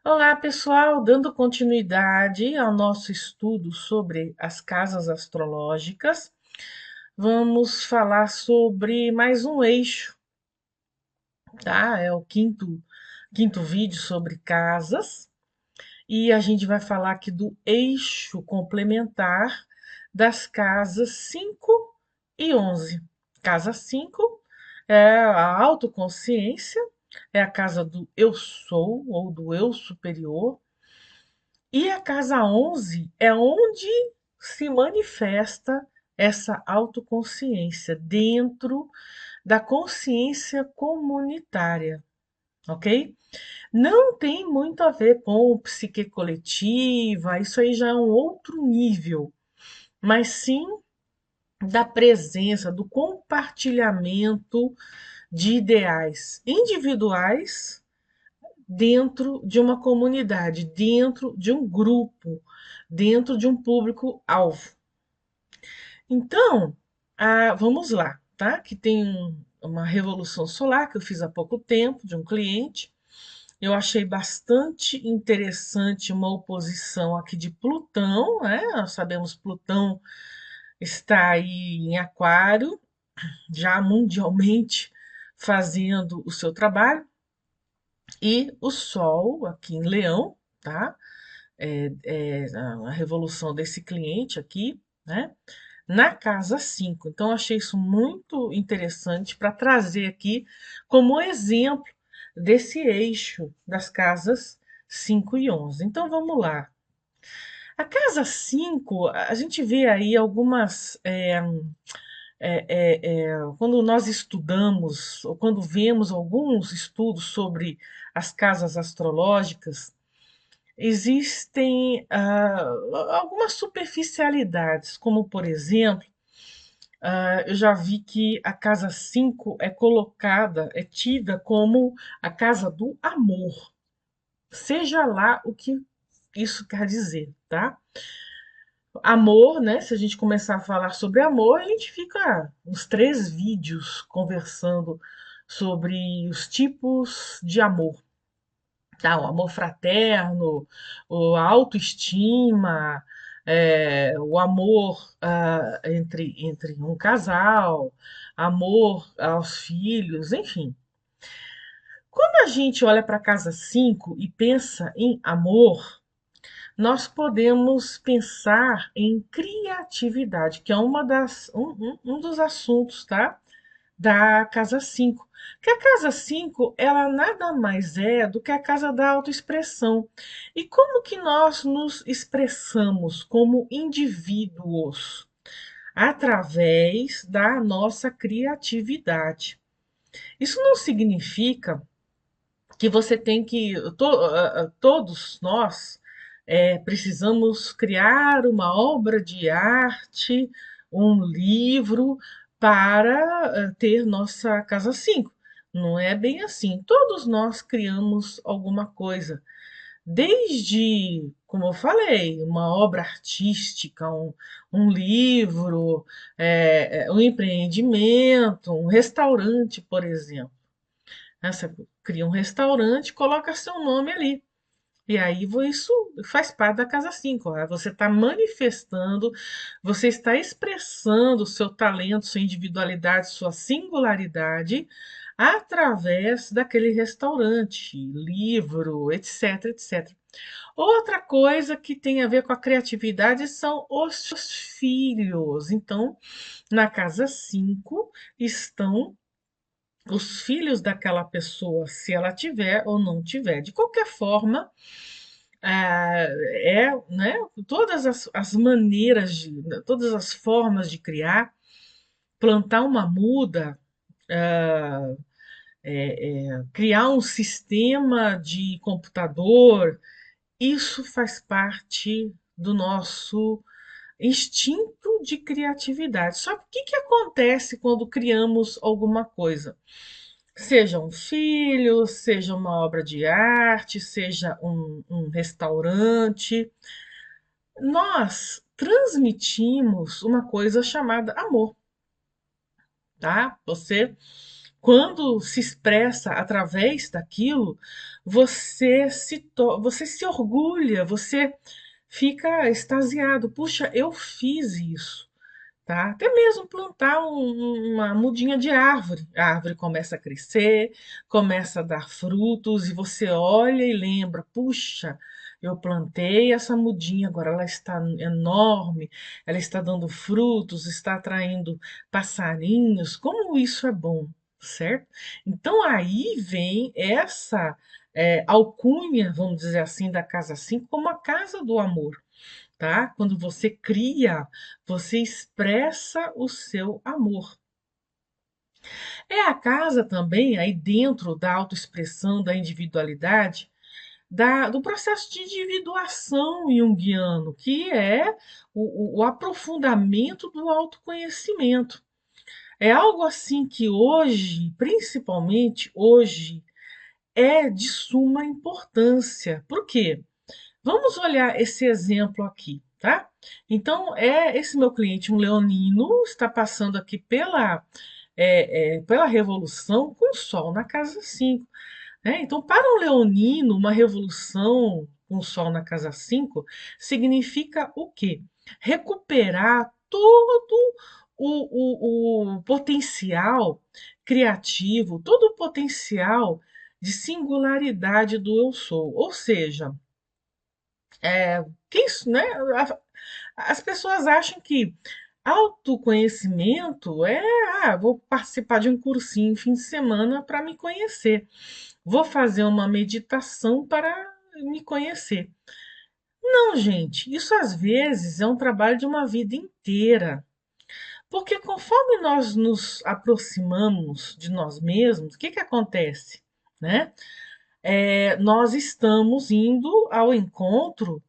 Olá, pessoal, dando continuidade ao nosso estudo sobre as casas astrológicas, vamos falar sobre mais um eixo, tá? É o quinto vídeo sobre casas, e a gente vai falar aqui do eixo complementar das casas 5 e 11. Casa 5 é a autoconsciência, é a casa do eu sou ou do eu superior. E a casa 11 é onde se manifesta essa autoconsciência dentro da consciência comunitária, ok? Não tem muito a ver com psique coletiva, isso aí já é um outro nível, mas sim da presença, do compartilhamento de ideais individuais dentro de uma comunidade, dentro de um grupo, dentro de um público-alvo. Então, vamos lá, tá? Que tem uma revolução solar que eu fiz há pouco tempo de um cliente. Eu achei bastante interessante uma oposição aqui de Plutão, né? Nós sabemos Plutão está aí em Aquário, já mundialmente fazendo o seu trabalho, e o Sol aqui em Leão, tá? A revolução desse cliente aqui, né? Na casa 5. Então, achei isso muito interessante para trazer aqui como exemplo desse eixo das casas 5 e 11. Então, vamos lá. A casa 5, a gente vê aí algumas. Quando nós estudamos, ou quando vemos alguns estudos sobre as casas astrológicas, existem algumas superficialidades, como por exemplo, eu já vi que a casa 5 é colocada, é tida como a casa do amor, seja lá o que isso quer dizer, tá? Amor, né? Se a gente começar a falar sobre amor, a gente fica uns 3 vídeos conversando sobre os tipos de amor, tá? O amor fraterno, a autoestima, o amor entre um casal, amor aos filhos, enfim. Quando a gente olha para a casa 5 e pensa em amor, nós podemos pensar em criatividade, que é um dos assuntos, tá? Da casa 5. Que a casa 5 ela nada mais é do que a casa da autoexpressão. E como que nós nos expressamos como indivíduos? Através da nossa criatividade. Isso não significa que você tem que. Todos nós precisamos criar uma obra de arte, um livro, para ter nossa casa 5. Não é bem assim. Todos nós criamos alguma coisa. Desde, como eu falei, uma obra artística, um livro, um empreendimento, um restaurante, por exemplo. Né? Você cria um restaurante, coloca seu nome ali. E aí isso faz parte da casa 5. Você está manifestando, você está expressando o seu talento, sua individualidade, sua singularidade através daquele restaurante, livro, etc, etc. Outra coisa que tem a ver com a criatividade são os filhos. Então, na casa 5 estão os filhos daquela pessoa, se ela tiver ou não tiver. De qualquer forma, né, todas as maneiras, todas as formas de criar, plantar uma muda, criar um sistema de computador, isso faz parte do nosso instinto de criatividade. Só que o que acontece quando criamos alguma coisa? Seja um filho, seja uma obra de arte, seja um restaurante, nós transmitimos uma coisa chamada amor, tá? Você Quando se expressa através daquilo, você se orgulha, você fica extasiado. Puxa, eu fiz isso. Tá? Até mesmo plantar uma mudinha de árvore. A árvore começa a crescer, começa a dar frutos, e você olha e lembra: puxa, eu plantei essa mudinha, agora ela está enorme, ela está dando frutos, está atraindo passarinhos. Como isso é bom, certo? Então aí vem essa alcunha, vamos dizer assim, da casa 5 como a casa do amor, tá? Quando você cria, você expressa o seu amor. É a casa também, aí dentro da autoexpressão, da individualidade, do processo de individuação junguiano, que é o aprofundamento do autoconhecimento. É algo assim que hoje, principalmente hoje, é de suma importância. Por quê? Vamos olhar esse exemplo aqui, tá? Então, esse meu cliente, um leonino, está passando aqui pela revolução com o Sol na casa 5, né? Então, para um leonino, uma revolução com o Sol na casa 5 significa o quê? Recuperar todo o potencial criativo, todo o potencial de singularidade do eu sou. Ou seja, que isso, né? As pessoas acham que autoconhecimento vou participar de um cursinho fim de semana para me conhecer. Vou fazer uma meditação para me conhecer. Não, gente, isso às vezes é um trabalho de uma vida inteira. Porque conforme nós nos aproximamos de nós mesmos, o que que acontece, né? Nós estamos indo ao encontro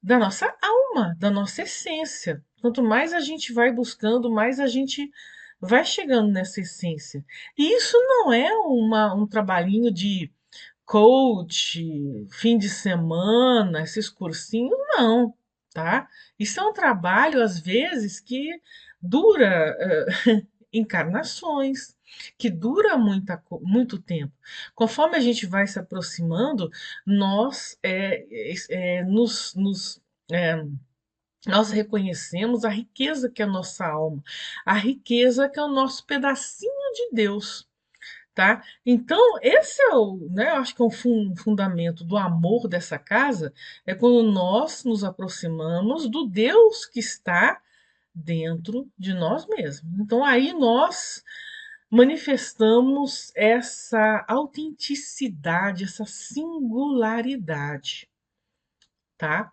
da nossa alma, da nossa essência. Quanto mais a gente vai buscando, mais a gente vai chegando nessa essência. E isso não é um trabalhinho de coach, fim de semana, esses cursinhos, não, tá? Isso é um trabalho, às vezes, que dura encarnações, que dura muito tempo. Conforme a gente vai se aproximando, nós é, nós reconhecemos a riqueza que é a nossa alma, a riqueza que é o nosso pedacinho de Deus, tá? Então, esse é né, eu acho que é um fundamento do amor dessa casa, é quando nós nos aproximamos do Deus que está dentro de nós mesmos. Então, aí nós manifestamos essa autenticidade, essa singularidade, tá?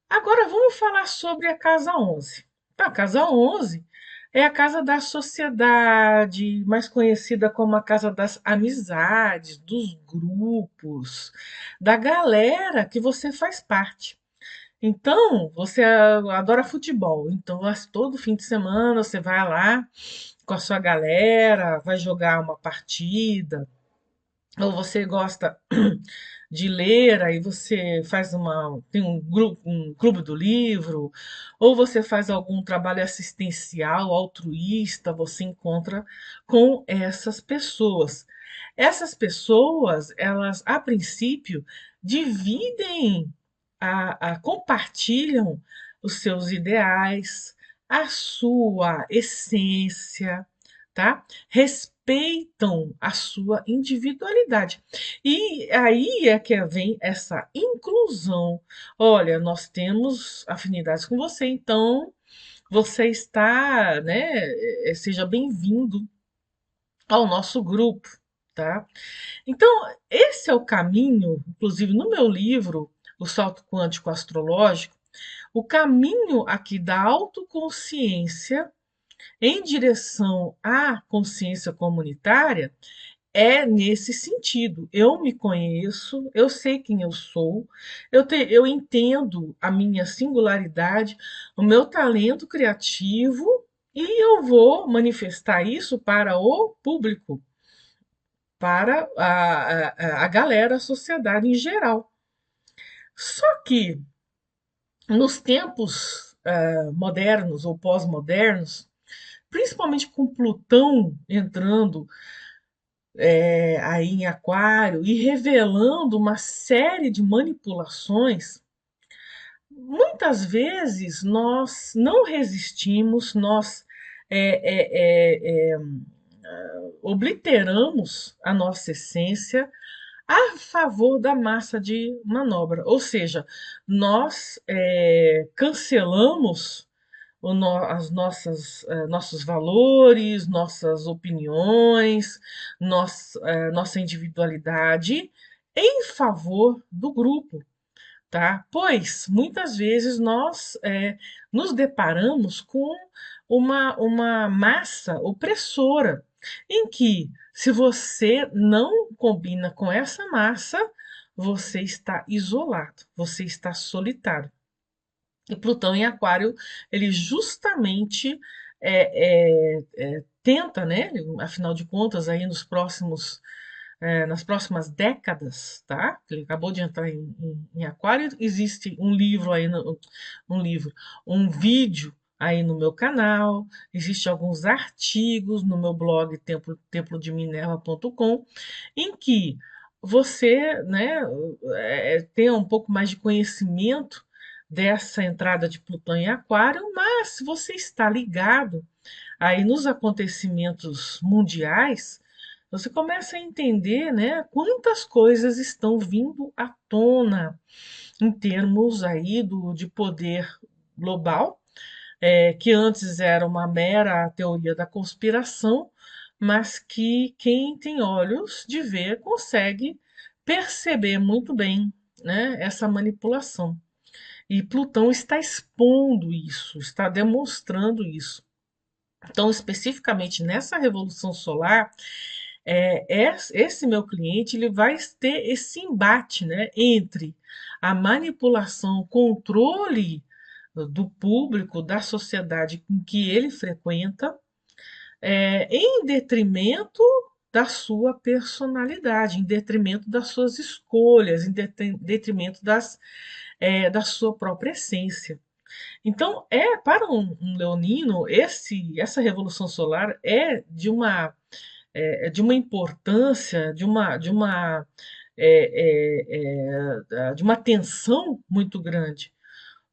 Agora vamos falar sobre a casa 11. A casa 11 é a casa da sociedade, mais conhecida como a casa das amizades, dos grupos, da galera que você faz parte. Então, você adora futebol, então todo fim de semana você vai lá com a sua galera, vai jogar uma partida, ou você gosta de ler, aí você tem um grupo, um clube do livro, ou você faz algum trabalho assistencial, altruísta, você encontra com essas pessoas. Essas pessoas, elas, a princípio, dividem, compartilham os seus ideais, a sua essência, tá? Respeitam a sua individualidade. E aí é que vem essa inclusão. Olha, nós temos afinidades com você, então você está, né? Seja bem-vindo ao nosso grupo, tá? Então, esse é o caminho, inclusive no meu livro, O Salto Quântico Astrológico, o caminho aqui da autoconsciência em direção à consciência comunitária é nesse sentido. Eu me conheço, eu sei quem eu sou, eu entendo a minha singularidade, o meu talento criativo e eu vou manifestar isso para o público, para a galera, a sociedade em geral. Só que nos tempos modernos ou pós-modernos, principalmente com Plutão entrando aí em Aquário e revelando uma série de manipulações, muitas vezes nós não resistimos, nós é, é, é, obliteramos a nossa essência a favor da massa de manobra. Ou seja, nós cancelamos as nossas, nossos valores, nossas opiniões, nossa individualidade em favor do grupo, tá? Pois muitas vezes nós nos deparamos com uma massa opressora, em que, se você não combina com essa massa, você está isolado, você está solitário. E Plutão em Aquário, ele justamente tenta, né? Afinal de contas, aí nas próximas décadas, tá? Ele acabou de entrar em Aquário. Existe um livro aí, um livro, um vídeo aí no meu canal, existem alguns artigos no meu blog templodeminerva.com, em que você, né, tenha um pouco mais de conhecimento dessa entrada de Plutão em Aquário, mas se você está ligado aí nos acontecimentos mundiais, você começa a entender, né, quantas coisas estão vindo à tona em termos aí de poder global, que antes era uma mera teoria da conspiração, mas que quem tem olhos de ver consegue perceber muito bem, né, essa manipulação. E Plutão está expondo isso, está demonstrando isso. Então, especificamente nessa revolução solar, esse meu cliente ele vai ter esse embate, né, entre a manipulação, o controle do público, da sociedade com que ele frequenta, em detrimento da sua personalidade, em detrimento das suas escolhas, em detrimento da sua própria essência. Então, para um leonino, essa revolução solar é de uma importância, de uma tensão muito grande,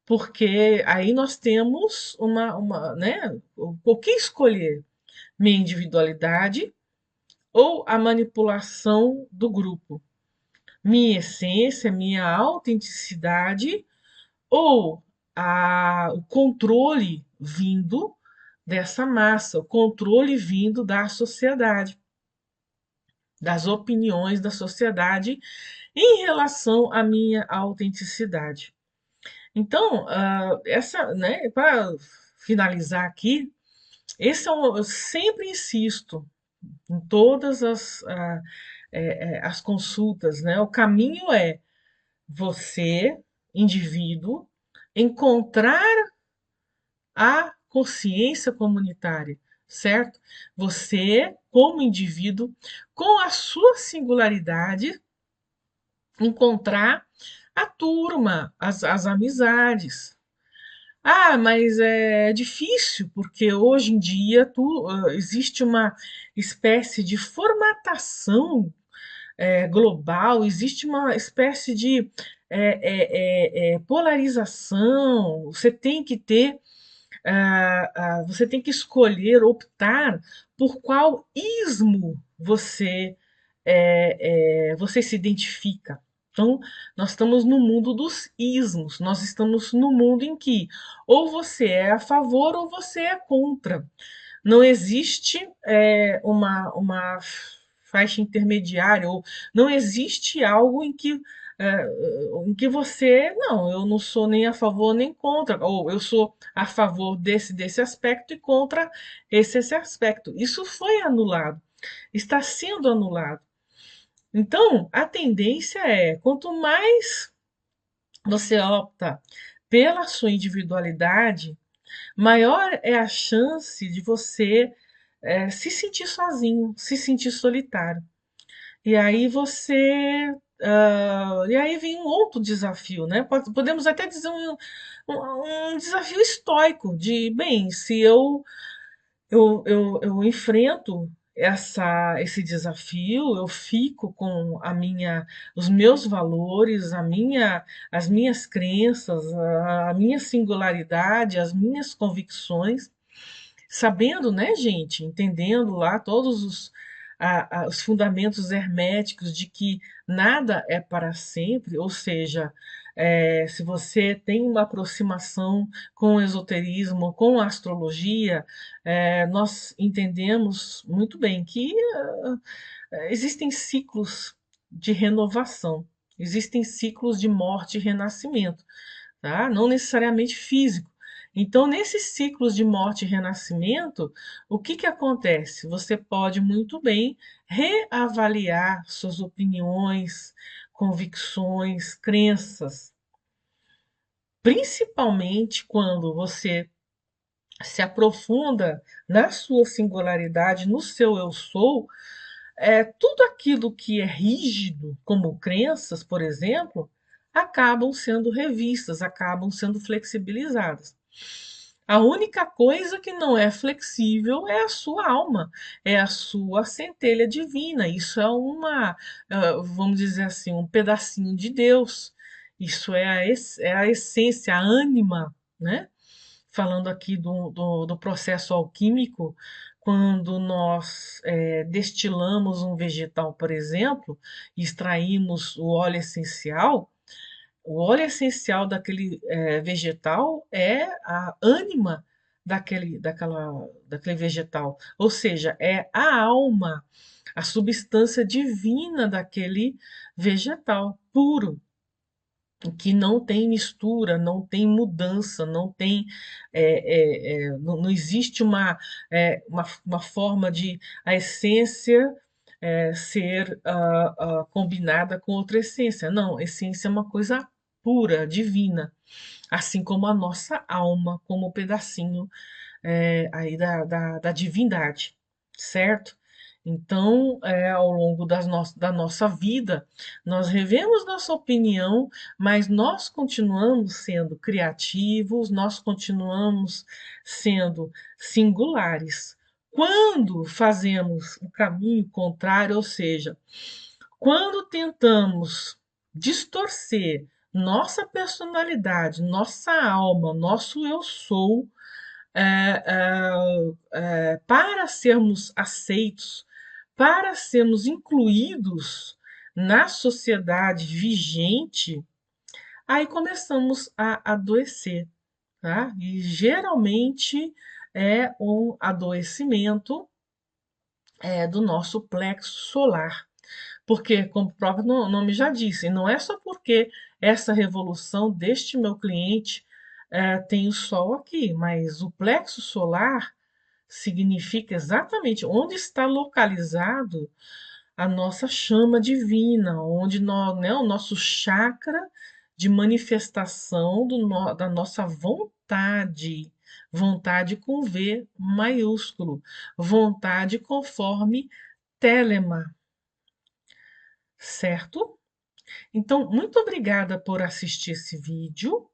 porque aí nós temos né, o que escolher, minha individualidade ou a manipulação do grupo, minha essência, minha autenticidade ou o controle vindo dessa massa, o controle vindo da sociedade, das opiniões da sociedade em relação à minha autenticidade. Então, né, para finalizar aqui, eu sempre insisto em todas as consultas, né? O caminho é você, indivíduo, encontrar a consciência comunitária, certo? Você, como indivíduo, com a sua singularidade, encontrar a turma, as amizades. Ah, mas é difícil, porque hoje em dia existe uma espécie de formatação global, existe uma espécie de polarização. Você tem que escolher, optar por qual ismo você se identifica. Então, nós estamos no mundo dos ismos, nós estamos no mundo em que ou você é a favor ou você é contra. Não existe uma faixa intermediária, ou não existe algo em que você, não, eu não sou nem a favor nem contra, ou eu sou a favor desse aspecto e contra esse aspecto. Isso foi anulado, está sendo anulado. Então, a tendência quanto mais você opta pela sua individualidade, maior é a chance de você se sentir sozinho, se sentir solitário. E aí e aí vem um outro desafio, né? Podemos até dizer um desafio estoico de, bem, se eu enfrento esse desafio, eu fico com os meus valores, as minhas crenças, a minha singularidade, as minhas convicções, sabendo, né, gente, entendendo lá todos os fundamentos herméticos de que nada é para sempre, ou seja, se você tem uma aproximação com o esoterismo, com a astrologia, nós entendemos muito bem que existem ciclos de renovação, existem ciclos de morte e renascimento, tá? Não necessariamente físico. Então, nesses ciclos de morte e renascimento, o que que acontece? Você pode muito bem reavaliar suas opiniões, convicções, crenças, principalmente quando você se aprofunda na sua singularidade, no seu eu sou, tudo aquilo que é rígido, como crenças, por exemplo, acabam sendo revistas, acabam sendo flexibilizadas. A única coisa que não é flexível é a sua alma, é a sua centelha divina. Isso é vamos dizer assim, um pedacinho de Deus. Isso é a essência, a ânima, né? Falando aqui do processo alquímico, quando nós destilamos um vegetal, por exemplo, e extraímos o óleo essencial daquele vegetal é a ânima daquele vegetal, ou seja, é a alma, a substância divina daquele vegetal puro, que não tem mistura, não tem mudança, não tem, não existe uma forma de a essência ser combinada com outra essência. Não, a essência é uma coisa pura, divina, assim como a nossa alma, como um pedacinho aí da divindade, certo? Então, ao longo da nossa vida, nós revemos nossa opinião, mas nós continuamos sendo criativos, nós continuamos sendo singulares. Quando fazemos o caminho contrário, ou seja, quando tentamos distorcer nossa personalidade, nossa alma, nosso eu sou, para sermos aceitos, para sermos incluídos na sociedade vigente, aí começamos a adoecer, tá? E geralmente é um adoecimento do nosso plexo solar. Porque, como o próprio nome já disse, não é só porque essa revolução deste meu cliente tem o Sol aqui, mas o plexo solar significa exatamente onde está localizado a nossa chama divina, onde nós, né, o nosso chakra de manifestação da nossa vontade, vontade com V maiúsculo, vontade conforme Telema, certo? Então, muito obrigada por assistir esse vídeo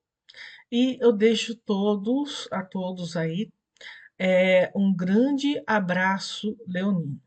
e eu deixo a todos aí um grande abraço leonino.